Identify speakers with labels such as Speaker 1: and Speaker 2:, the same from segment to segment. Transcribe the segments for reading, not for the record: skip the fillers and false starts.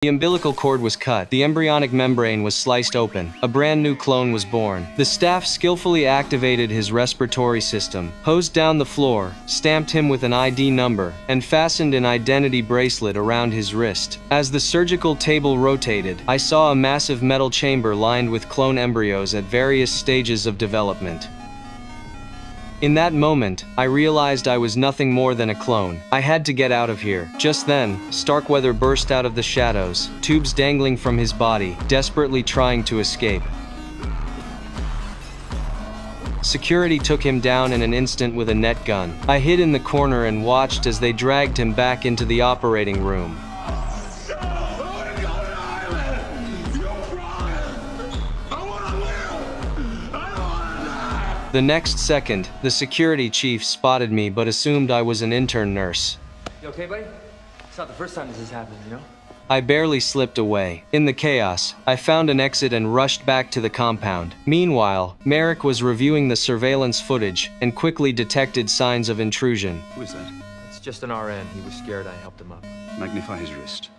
Speaker 1: The umbilical cord was cut, the embryonic membrane was sliced open, a brand new clone was born. The staff skillfully activated his respiratory system, hosed down the floor, stamped him with an ID number, and fastened an identity bracelet around his wrist. As the surgical table rotated, I saw a massive metal chamber lined with clone embryos at various stages of development. In that moment, I realized I was nothing more than a clone. I had to get out of here. Just then, Starkweather burst out of the shadows, tubes dangling from his body, desperately trying to escape. Security took him down in an instant with a net gun. I hid in the corner and watched as they dragged him back into the operating room. The next second, the security chief spotted me but assumed I was an intern nurse.
Speaker 2: You okay, buddy? It's not the first time this has happened, you know?
Speaker 1: I barely slipped away. In the chaos, I found an exit and rushed back to the compound. Meanwhile, Merrick was reviewing the surveillance footage and quickly detected signs of intrusion.
Speaker 3: Who is that?
Speaker 2: It's just an RN. He was scared. I helped him up.
Speaker 3: Magnify his wrist.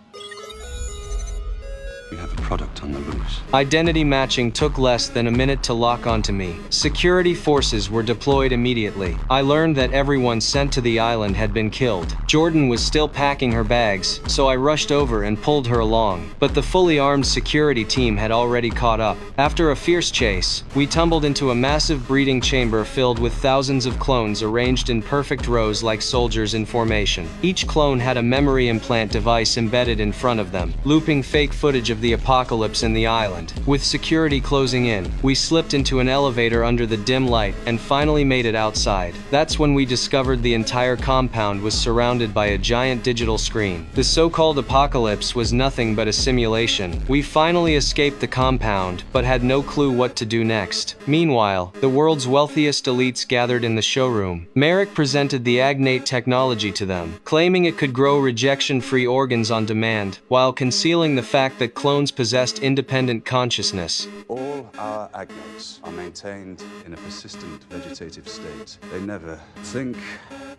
Speaker 3: You have a product on the loose.
Speaker 1: Identity matching took less than a minute to lock onto me. Security forces were deployed immediately. I learned that everyone sent to the island had been killed. Jordan was still packing her bags, so I rushed over and pulled her along. But the fully armed security team had already caught up. After a fierce chase, we tumbled into a massive breeding chamber filled with thousands of clones arranged in perfect rows like soldiers in formation. Each clone had a memory implant device embedded in front of them, looping fake footage of the apocalypse in the island. With security closing in, we slipped into an elevator under the dim light and finally made it outside. That's when we discovered the entire compound was surrounded by a giant digital screen. The so-called apocalypse was nothing but a simulation. We finally escaped the compound, but had no clue what to do next. Meanwhile, the world's wealthiest elites gathered in the showroom. Merrick presented the Agnate technology to them, claiming it could grow rejection-free organs on demand, while concealing the fact that clones possessed independent consciousness.
Speaker 3: All our agnates are maintained in a persistent vegetative state. They never think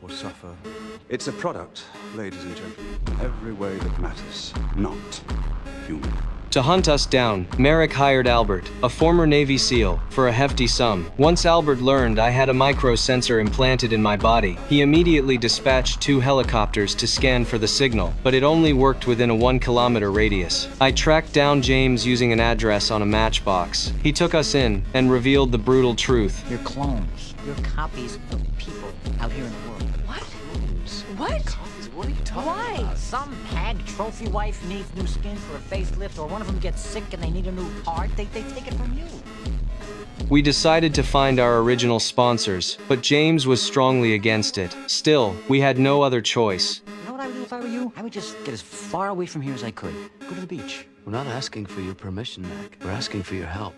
Speaker 3: or suffer. It's a product, ladies and gentlemen, in every way that matters, not human.
Speaker 1: To hunt us down, Merrick hired Albert, a former Navy SEAL, for a hefty sum. Once Albert learned I had a microsensor implanted in my body, he immediately dispatched 2 helicopters to scan for the signal, but it only worked within a 1-kilometer radius. I tracked down James using an address on a matchbox. He took us in and revealed the brutal truth.
Speaker 4: You're clones. You're copies of people out here in the world.
Speaker 5: What? What?
Speaker 4: What are you talking about? Some hag trophy wife needs new skin for a facelift, or one of them gets sick and they need a new part. They take it from you.
Speaker 1: We decided to find our original sponsors, but James was strongly against it. Still, we had no other choice.
Speaker 4: You know what I would do if I were you? I would just get as far away from here as I could. Go to the beach.
Speaker 6: We're not asking for your permission, Mac. We're asking for your help.